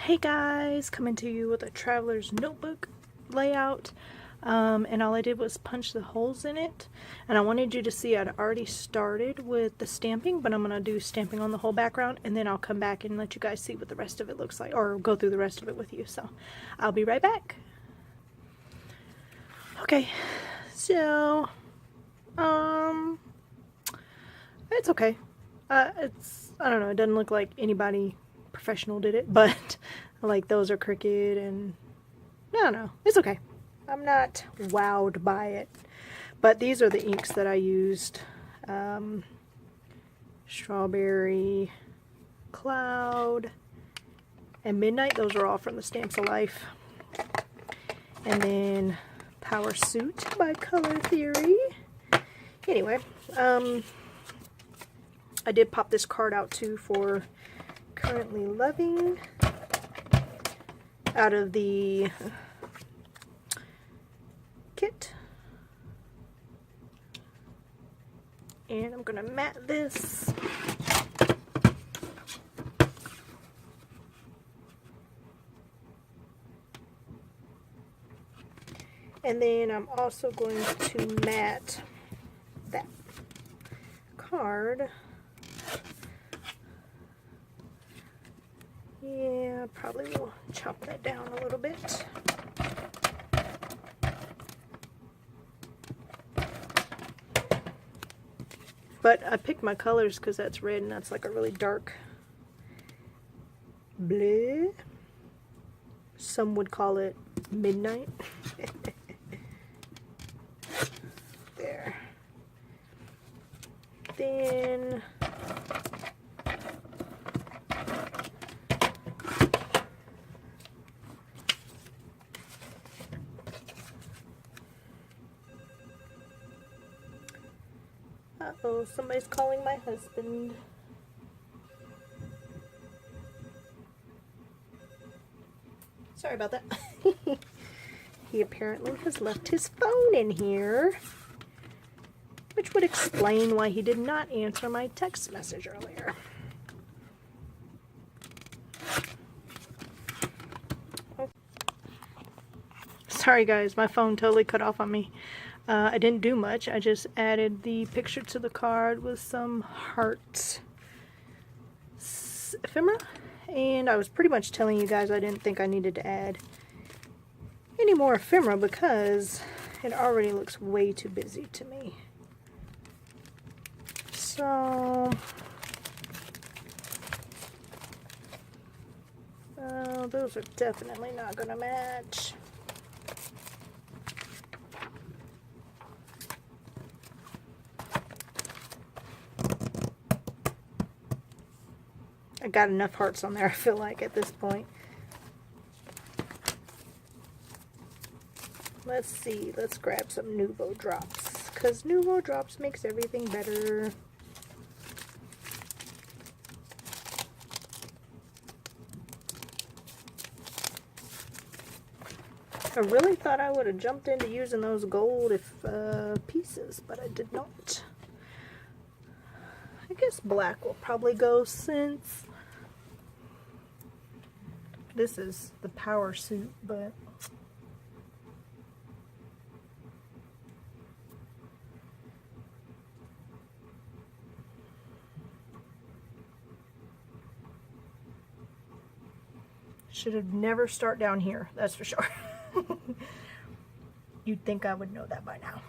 Hey guys, coming to you with a traveler's notebook layout, and all I did was punch the holes in it, and I wanted you to see I'd already started with the stamping, but I'm going to do stamping on the whole background, and then I'll come back and let you guys see what the rest of it looks like, or go through the rest of it with you. So I'll be right back. Okay, so it's okay. I don't know, it doesn't look like anybody professional did it, but like those are crooked, and I don't know, it's okay. I'm not wowed by it, but these are the inks that I used. Strawberry, Cloud, and Midnight. Those are all from the Stamps of Life. And then Power Suit by Color Theory. Anyway, I did pop this card out too for Currently Loving, out of the kit. And I'm going to mat this. And then I'm also going to mat that card. Yeah, probably will chop that down a little bit. But I picked my colors because that's red and that's like a really dark blue. Some would call it midnight. There. Then uh-oh, somebody's calling my husband. Sorry about that. He apparently has left his phone in here, which would explain why he did not answer my text message earlier. Oh. Sorry guys, my phone totally cut off on me. I didn't do much. I just added the picture to the card with some heart ephemera, and I was pretty much telling you guys I didn't think I needed to add any more ephemera because it already looks way too busy to me. So those are definitely not going to match. I got enough hearts on there, I feel like, at this point. Let's see, let's grab some Nouveau Drops, because Nouveau Drops makes everything better. I really thought I would have jumped into using those gold pieces, but I did not. I guess black will probably go, since this is the Power Suit, but should have never start down here, that's for sure. You'd think I would know that by now.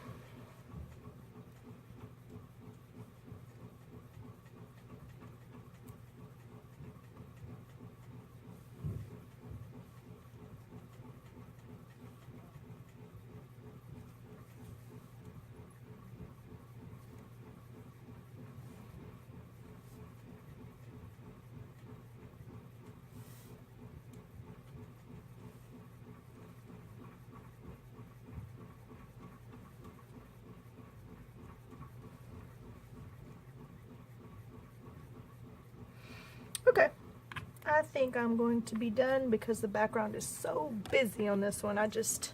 Okay, I think I'm going to be done because the background is so busy on this one. I just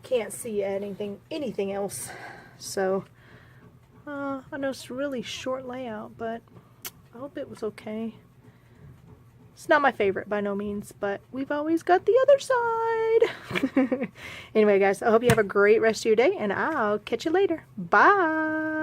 can't see anything else. So I know it's a really short layout, but I hope it was okay. It's not my favorite by no means, but we've always got the other side. Anyway, guys, I hope you have a great rest of your day, and I'll catch you later. Bye.